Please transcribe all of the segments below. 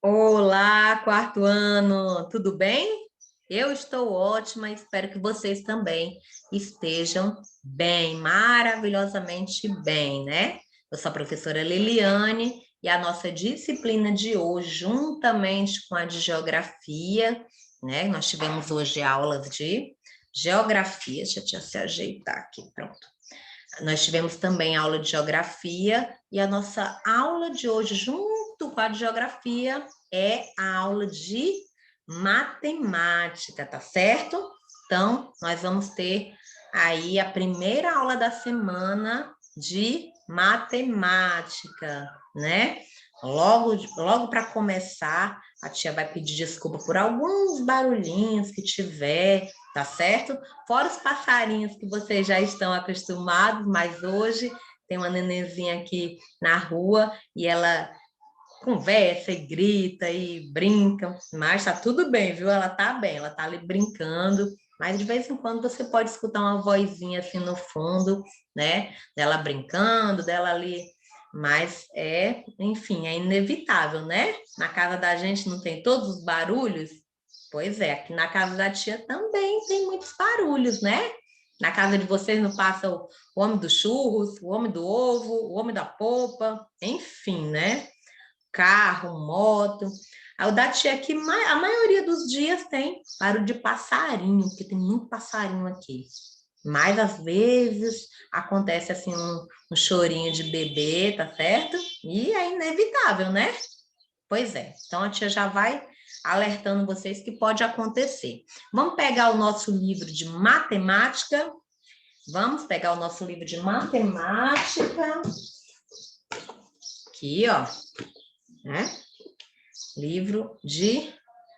Olá, quarto ano, tudo bem? Eu estou ótima, espero que vocês também estejam bem, maravilhosamente bem, né? Eu sou a professora Liliane e a nossa disciplina de hoje, juntamente com a de geografia, né? Nós tivemos hoje aulas de geografia, deixa eu se ajeitar aqui, pronto. Nós tivemos também aula de geografia e a nossa aula de hoje, junto com a de geografia, é a aula de matemática, tá certo? Então, nós vamos ter aí a primeira aula da semana de matemática, né? Logo para começar, a tia vai pedir desculpa por alguns barulhinhos que tiver, tá certo? Fora os passarinhos que vocês já estão acostumados, mas hoje tem uma nenenzinha aqui na rua e ela conversa e grita e brinca, mas tá tudo bem, viu? Ela tá bem, ela tá ali brincando, mas de vez em quando você pode escutar uma vozinha assim no fundo, né? Dela brincando, dela ali, mas enfim, é inevitável, né? Na casa da gente não tem todos os barulhos? Pois é, aqui na casa da tia também tem muitos barulhos, né? Na casa de vocês não passa o homem dos churros, o homem do ovo, o homem da polpa, enfim, né? Carro, moto. A o da tia aqui, a maioria dos dias tem barulho de passarinho, porque tem muito passarinho aqui. Mas às vezes acontece assim um chorinho de bebê, tá certo? E é inevitável, né? Pois é. Então a tia já vai alertando vocês que pode acontecer. Vamos pegar o nosso livro de matemática. Vamos pegar o nosso livro de matemática. Aqui, ó, né? Livro de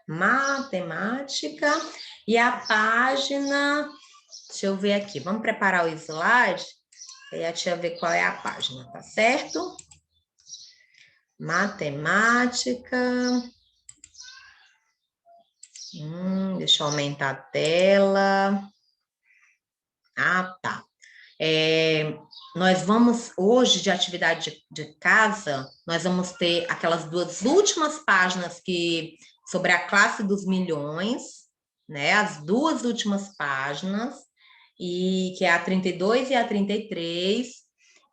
matemática e a página, deixa eu ver aqui, vamos preparar o slide, aí a tia ver qual é a página, tá certo? Matemática, deixa eu aumentar a tela, tá. Nós vamos, hoje, de atividade de casa, nós vamos ter aquelas duas últimas páginas sobre a classe dos milhões, né? As duas últimas páginas, e que é a 32 e a 33,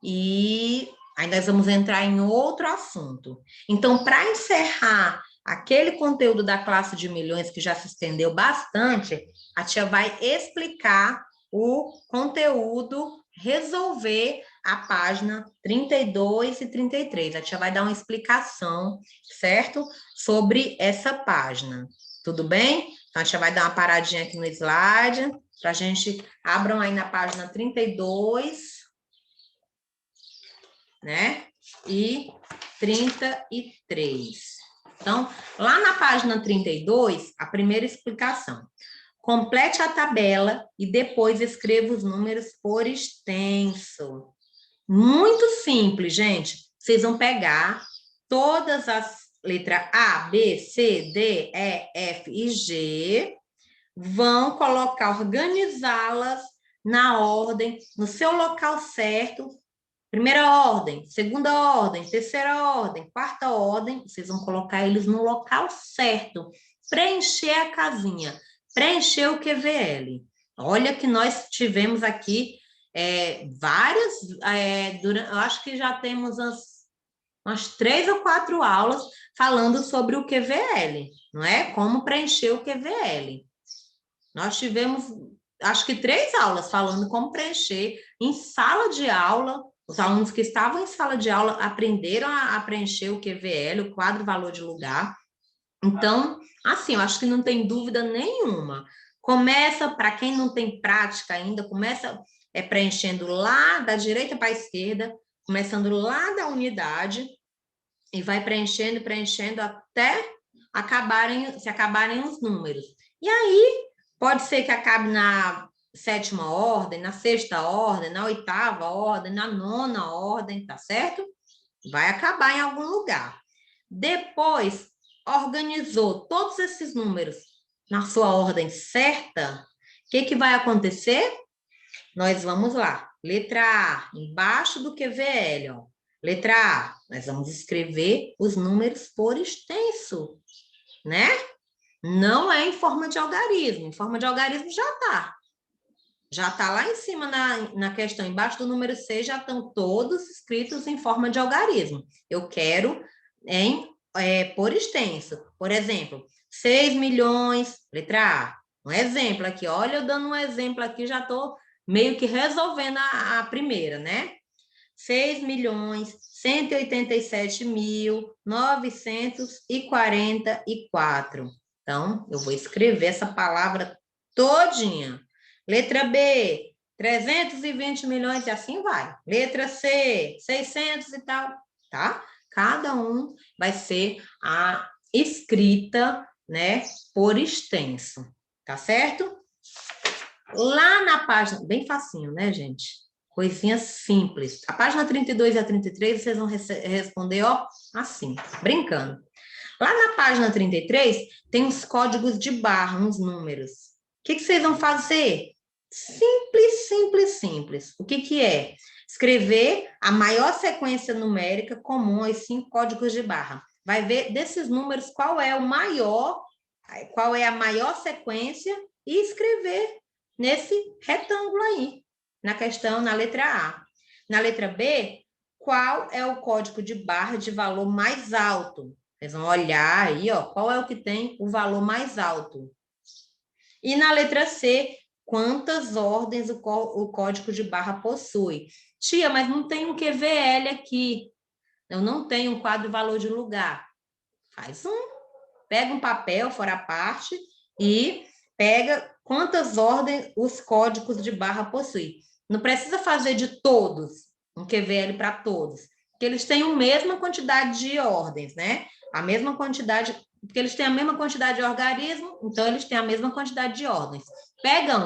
e aí nós vamos entrar em outro assunto. Então, para encerrar aquele conteúdo da classe de milhões que já se estendeu bastante, a tia vai explicar o conteúdo, resolver a página 32 e 33. A tia vai dar uma explicação, certo? Sobre essa página. Tudo bem? Então, a tia vai dar uma paradinha aqui no slide, para a gente abram aí na página 32, né? E 33. Então, lá na página 32, a primeira explicação. Complete a tabela e depois escreva os números por extenso. Muito simples, gente. Vocês vão pegar todas as letras A, B, C, D, E, F e G, vão colocar, organizá-las na ordem, no seu local certo. Primeira ordem, segunda ordem, terceira ordem, quarta ordem, vocês vão colocar eles no local certo. Preencher a casinha, preencher o QVL. Olha que nós tivemos aqui várias, eu acho que já temos umas 3 ou 4 aulas falando sobre o QVL, não é? Como preencher o QVL. Nós tivemos, acho que 3 aulas falando como preencher em sala de aula. Os alunos que estavam em sala de aula aprenderam a preencher o QVL, o quadro valor de lugar. Então, assim, eu acho que não tem dúvida nenhuma. Começa, para quem não tem prática ainda, começa preenchendo lá da direita para a esquerda, começando lá da unidade, e vai preenchendo, preenchendo até se acabarem os números. E aí, pode ser que acabe na sétima ordem, na sexta ordem, na oitava ordem, na nona ordem, tá certo? Vai acabar em algum lugar. Depois, organizou todos esses números na sua ordem certa, o que vai acontecer? Nós vamos lá. Letra A, embaixo do QVL, ó. Letra A, Nós vamos escrever os números por extenso, né? Não é em forma de algarismo. Em forma de algarismo já está. Já está lá em cima na questão, embaixo do número 6, já estão todos escritos em forma de algarismo. Eu quero por extenso. Por exemplo, 6 milhões, letra A. Um exemplo aqui, olha, eu dando um exemplo aqui, já estou meio que resolvendo a primeira, né? 6.187.944. Então, eu vou escrever essa palavra todinha. Letra B, 320 milhões e assim vai. Letra C, 600 e tal, tá? Cada um vai ser a escrita, né, por extenso, tá certo? Lá na página, bem facinho, né, gente? Coisinha simples. A página 32 e a 33, vocês vão responder, ó, assim, brincando. Lá na página 33, tem os códigos de barra, uns números. O que vocês vão fazer? Simples, simples, simples. O que é? Escrever a maior sequência numérica comum aos 5 códigos de barra. Vai ver desses números qual é a maior sequência e escrever nesse retângulo aí, na questão, na letra A. Na letra B, qual é o código de barra de valor mais alto? Vocês vão olhar aí, ó, qual é o que tem o valor mais alto. E na letra C, quantas ordens o código de barra possui? Tia, mas não tem um QVL aqui. Eu não tenho um quadro valor de lugar. Faz pega um papel fora a parte e pega quantas ordens os códigos de barra possuem. Não precisa fazer de todos, um QVL para todos, porque eles têm a mesma quantidade de ordens, né? A mesma quantidade, porque eles têm a mesma quantidade de algarismo, então eles têm a mesma quantidade de ordens. Pega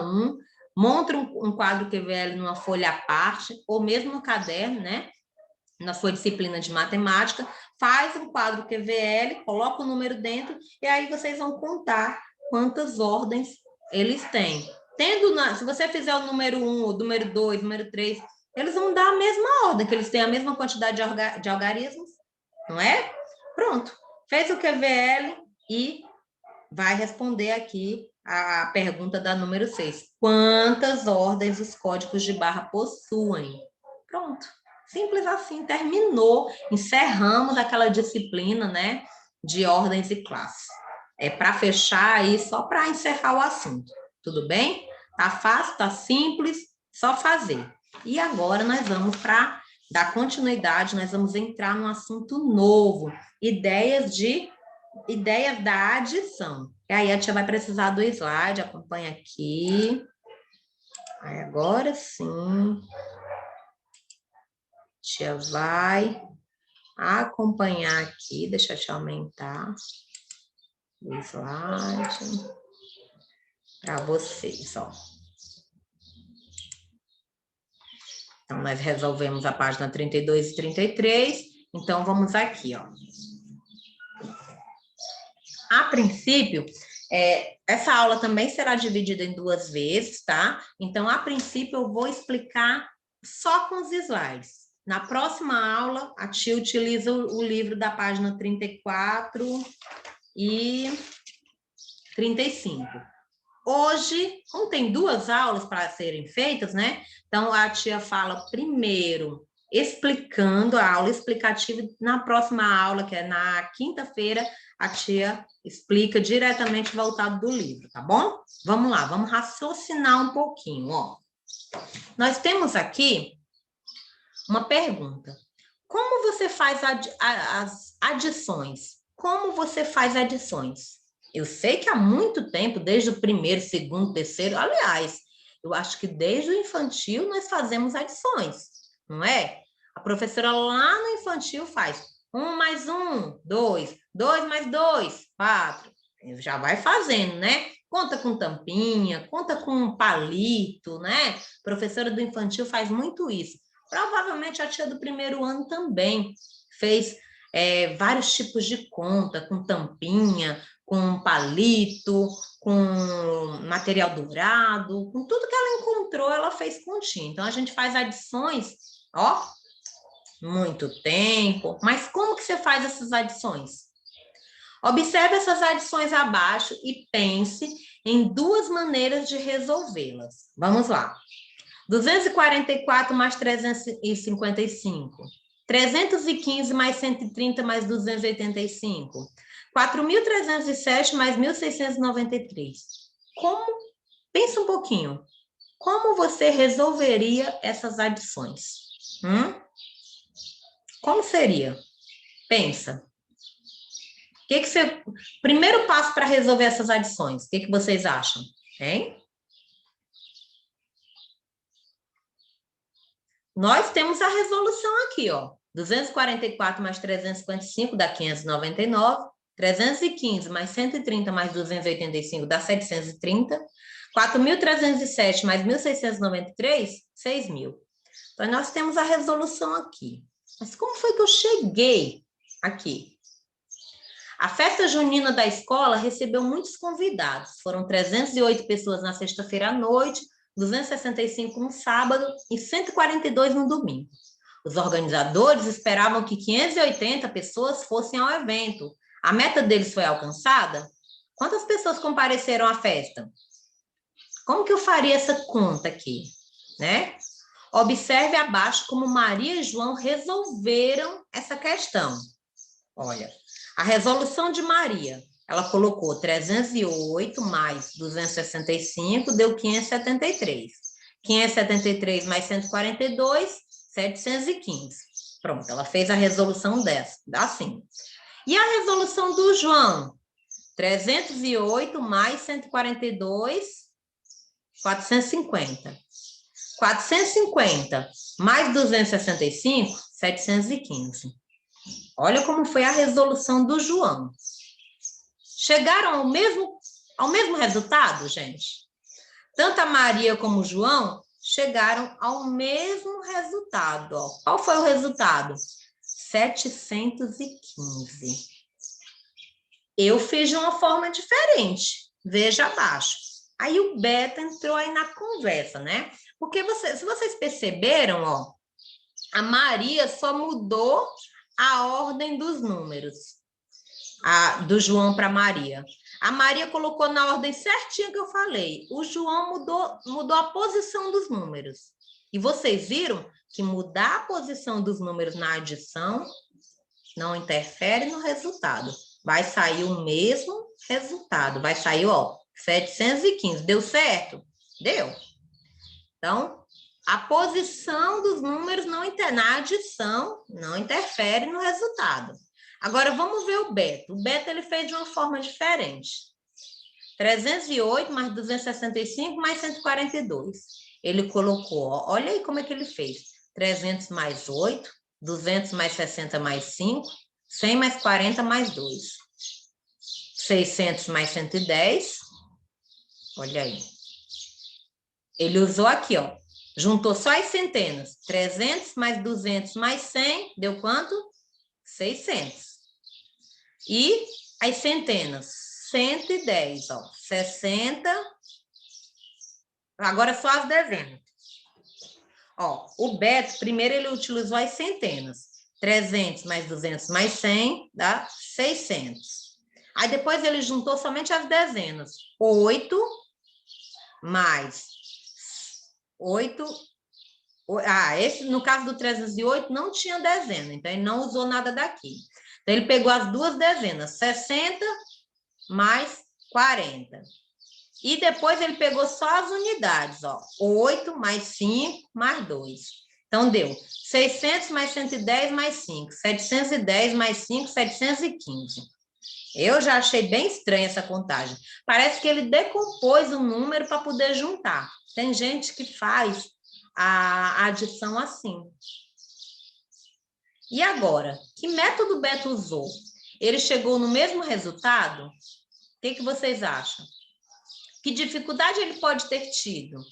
monta um quadro QVL numa folha à parte, ou mesmo no caderno, né? Na sua disciplina de matemática, faz um quadro QVL, coloca o número dentro, e aí vocês vão contar quantas ordens eles têm. Se você fizer o número 1, o número 2, o número 3, eles vão dar a mesma ordem, que eles têm a mesma quantidade de algarismos, não é? Pronto. Fez o QVL e vai responder aqui a pergunta da número 6. Quantas ordens os códigos de barra possuem? Pronto. Simples assim, terminou, encerramos aquela disciplina, né, de ordens e classes. É para fechar aí, só para encerrar o assunto. Tudo bem? Tá fácil, tá simples, só fazer. E agora nós vamos para dar continuidade, nós vamos entrar num assunto novo, ideias da adição. E aí a tia vai precisar do slide, acompanha aqui. Aí agora sim. Tia vai acompanhar aqui, deixa eu te aumentar o slide para vocês, ó. Então, nós resolvemos a página 32 e 33, então vamos aqui, ó. A princípio, essa aula também será dividida em 2 vezes, tá? Então, a princípio, eu vou explicar só com os slides. Na próxima aula, a tia utiliza o livro da página 34 e 35. Hoje, como tem 2 aulas para serem feitas, né? Então, a tia fala primeiro explicando a aula explicativa. Na próxima aula, que é na quinta-feira, a tia explica diretamente voltado do livro, tá bom? Vamos lá, vamos raciocinar um pouquinho, ó. Nós temos aqui uma pergunta. Como você faz as adições? Como você faz adições? Eu sei que há muito tempo, desde o primeiro, segundo, terceiro, aliás, eu acho que desde o infantil nós fazemos adições, não é? A professora lá no infantil faz 1 mais 1, 2, 2 mais 2, 4. Já vai fazendo, né? Conta com tampinha, conta com palito, né? A professora do infantil faz muito isso. Provavelmente a tia do primeiro ano também fez vários tipos de conta, com tampinha, com palito, com material dourado, com tudo que ela encontrou, ela fez continha. Então, a gente faz adições, ó, Muito tempo. Mas como que você faz essas adições? Observe essas adições abaixo e pense em duas maneiras de resolvê-las. Vamos lá. 244 mais 355. 315 mais 130 mais 285. 4.307 mais 1.693. Como? Pensa um pouquinho. Como você resolveria essas adições? Como seria? Pensa. Que você... Primeiro passo para resolver essas adições. O que vocês acham? Hein? Nós temos a resolução aqui, ó. 244 mais 355 dá 599. 315 mais 130 mais 285 dá 730. 4.307 mais 1.693, 6.000. Então, nós temos a resolução aqui. Mas como foi que eu cheguei aqui? A festa junina da escola recebeu muitos convidados. Foram 308 pessoas na sexta-feira à noite, 265 no sábado e 142 no domingo. Os organizadores esperavam que 580 pessoas fossem ao evento. A meta deles foi alcançada? Quantas pessoas compareceram à festa? Como que eu faria essa conta aqui, né? Observe abaixo como Maria e João resolveram essa questão. Olha, a resolução de Maria, ela colocou 308 mais 265, deu 573. 573 mais 142, 715. Pronto, ela fez a resolução dessa, assim. E a resolução do João? 308 mais 142, 450. 450 mais 265, 715. Olha como foi a resolução do João. Chegaram ao mesmo resultado, gente? Tanto a Maria como o João chegaram ao mesmo resultado. Ó. Qual foi o resultado? 715. Eu fiz de uma forma diferente. Veja abaixo. Aí o Beto entrou aí na conversa, né? Porque se vocês perceberam, ó, a Maria só mudou a ordem dos números, do João para Maria. A Maria colocou na ordem certinha que eu falei. O João mudou a posição dos números. E vocês viram que mudar a posição dos números na adição não interfere no resultado. Vai sair o mesmo resultado. Vai sair, ó, 715. Deu certo? Deu. Então, a posição dos números na adição não interfere no resultado. Agora, vamos ver o Beto. O Beto ele fez de uma forma diferente. 308 mais 265 mais 142. Ele colocou, ó, olha aí como é que ele fez. 300 mais 8, 200 mais 60 mais 5, 100 mais 40 mais 2. 600 mais 110. Olha aí. Ele usou aqui, ó. Juntou só as centenas. 300 mais 200 mais 100, deu quanto? 600. E as centenas? 110, ó. 60. Agora só as dezenas. Ó, o Beto, primeiro ele utilizou as centenas. 300 mais 200 mais 100, dá 600. Aí depois ele juntou somente as dezenas. 8 mais 8. Esse, no caso do 308, não tinha dezena, então ele não usou nada daqui. Então, ele pegou as duas dezenas, 60 mais 40. E depois ele pegou só as unidades, ó. 8 mais 5 mais 2. Então, deu 600 mais 110 mais 5. 710 mais 5, 715. Eu já achei bem estranha essa contagem. Parece que ele decompôs o número para poder juntar. Tem gente que faz a adição assim. E agora, que método o Beto usou? Ele chegou no mesmo resultado? O que vocês acham? Que dificuldade ele pode ter tido?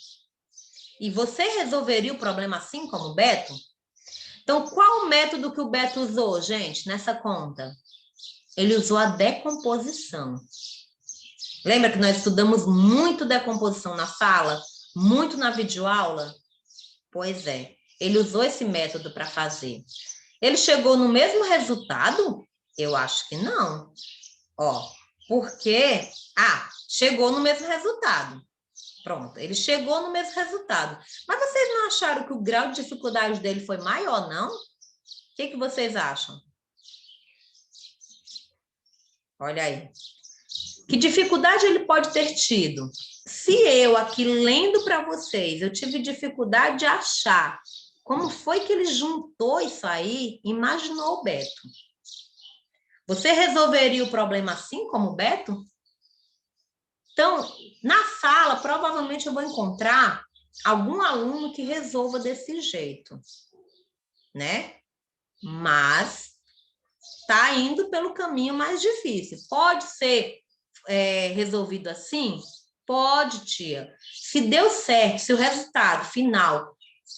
E você resolveria o problema assim como o Beto? Então, qual o método que o Beto usou, gente, nessa conta? Ele usou a decomposição. Lembra que nós estudamos muito decomposição na sala? Muito na videoaula? Pois é, ele usou esse método para fazer. Ele chegou no mesmo resultado? Eu acho que não. Ó, porque... chegou no mesmo resultado. Pronto, ele chegou no mesmo resultado. Mas vocês não acharam que o grau de dificuldade dele foi maior, não? O que vocês acham? Olha aí. Que dificuldade ele pode ter tido? Se eu aqui lendo para vocês, eu tive dificuldade de achar como foi que ele juntou isso aí, imaginou o Beto. Você resolveria o problema assim como o Beto? Então, na sala, provavelmente eu vou encontrar algum aluno que resolva desse jeito, né? Mas está indo pelo caminho mais difícil. Pode ser resolvido assim? Pode, tia. Se deu certo, se o resultado final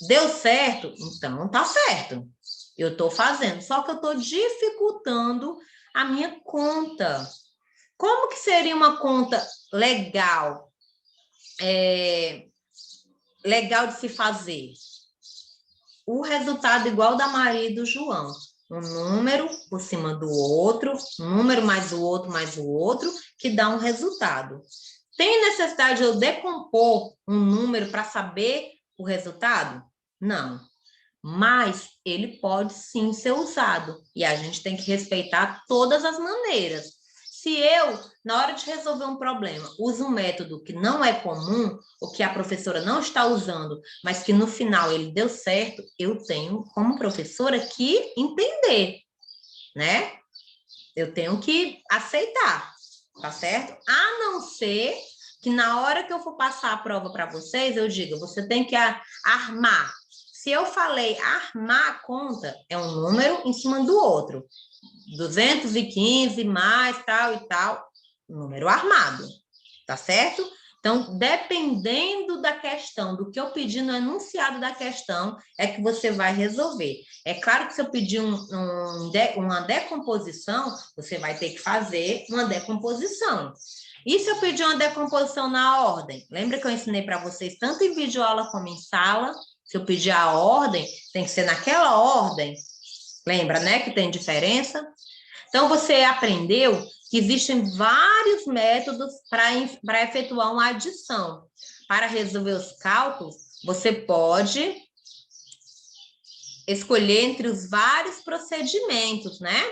deu certo, então tá certo. Eu estou fazendo, só que eu estou dificultando a minha conta. Como que seria uma conta legal? Legal de se fazer? O resultado igual da Maria e do João. Um número por cima do outro, um número mais o outro, que dá um resultado. Tem necessidade de eu decompor um número para saber o resultado? Não. Mas ele pode sim ser usado. E a gente tem que respeitar todas as maneiras. Se eu, na hora de resolver um problema, uso um método que não é comum, ou que a professora não está usando, mas que no final ele deu certo, eu tenho, como professora, que entender, né? Eu tenho que aceitar, tá certo? A não ser que na hora que eu for passar a prova para vocês, eu diga, você tem que armar. Se eu falei armar a conta, é um número em cima do outro. 215 mais tal e tal, número armado, tá certo? Então, dependendo da questão, do que eu pedi no enunciado da questão, é que você vai resolver. É claro que se eu pedir uma decomposição, você vai ter que fazer uma decomposição. E se eu pedir uma decomposição na ordem? Lembra que eu ensinei para vocês, tanto em videoaula como em sala? Se eu pedir a ordem, tem que ser naquela ordem. Lembra, né, que tem diferença? Então, você aprendeu que existem vários métodos para efetuar uma adição. Para resolver os cálculos, você pode escolher entre os vários procedimentos, né?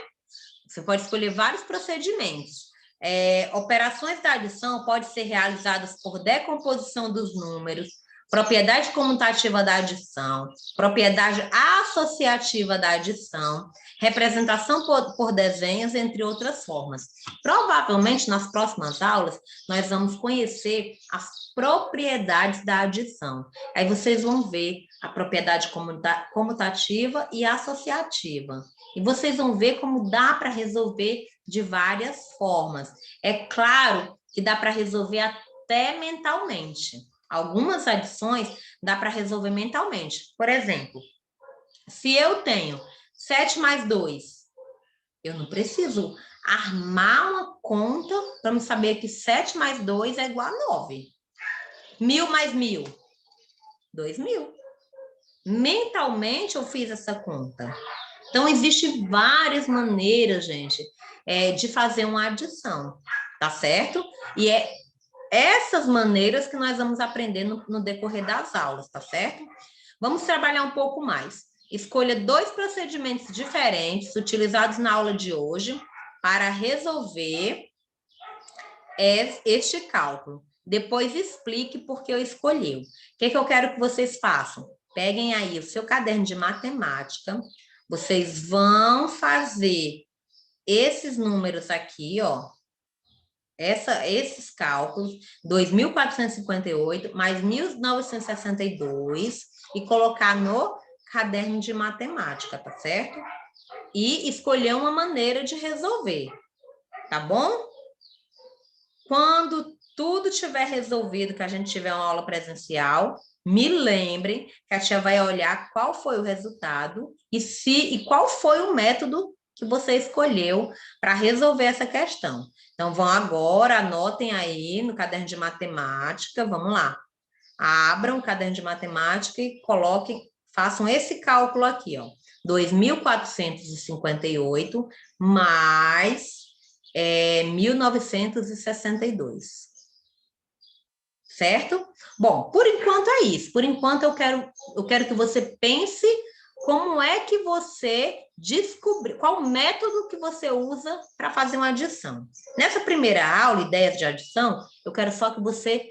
Você pode escolher vários procedimentos. Operações da adição podem ser realizadas por decomposição dos números, propriedade comutativa da adição, propriedade associativa da adição, representação por desenhos, entre outras formas. Provavelmente, nas próximas aulas, nós vamos conhecer as propriedades da adição. Aí vocês vão ver a propriedade comutativa e associativa. E vocês vão ver como dá para resolver de várias formas. É claro que dá para resolver até mentalmente. Algumas adições dá para resolver mentalmente. Por exemplo, se eu tenho 7 mais 2, eu não preciso armar uma conta para me saber que 7 mais 2 é igual a 9. 1.000 mais 1.000, 2.000. Mentalmente eu fiz essa conta. Então, existem várias maneiras, gente, de fazer uma adição, tá certo? E é essas maneiras que nós vamos aprender no decorrer das aulas, tá certo? Vamos trabalhar um pouco mais. Escolha 2 procedimentos diferentes utilizados na aula de hoje para resolver este cálculo. Depois explique por que eu escolhi. O que eu quero que vocês façam? Peguem aí o seu caderno de matemática, vocês vão fazer esses números aqui, ó, esses cálculos, 2.458 mais 1.962, e colocar no caderno de matemática, tá certo? E escolher uma maneira de resolver, tá bom? Quando tudo tiver resolvido, que a gente tiver uma aula presencial, me lembrem que a tia vai olhar qual foi o resultado e qual foi o método que você escolheu para resolver essa questão. Então, vão agora, anotem aí no caderno de matemática, vamos lá. Abram o caderno de matemática e coloquem, façam esse cálculo aqui, ó. 2.458 mais 1.962. Certo? Bom, por enquanto é isso. Por enquanto eu quero que você pense como é que você descobriu, qual o método que você usa para fazer uma adição. Nessa primeira aula, ideias de adição, eu quero só que você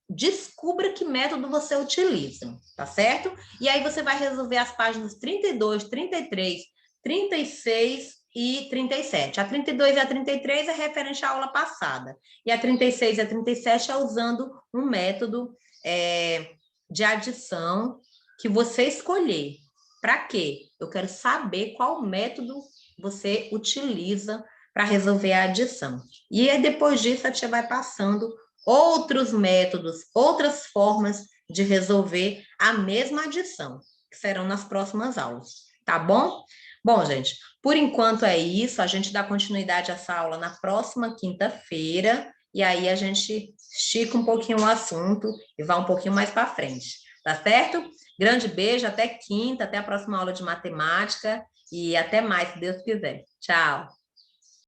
descubra que método você utiliza, tá certo? E aí você vai resolver as páginas 32, 33, 36 e 37. A 32 e a 33 é referente à aula passada. E a 36 e a 37 é usando um método de adição que você escolher. Para quê? Eu quero saber qual método você utiliza para resolver a adição. E aí, depois disso, a tia vai passando outros métodos, outras formas de resolver a mesma adição, que serão nas próximas aulas, tá bom? Bom, gente, por enquanto é isso, a gente dá continuidade a essa aula na próxima quinta-feira, e aí a gente estica um pouquinho o assunto e vai um pouquinho mais para frente, tá certo? Grande beijo, até quinta, até a próxima aula de matemática, e até mais, se Deus quiser. Tchau!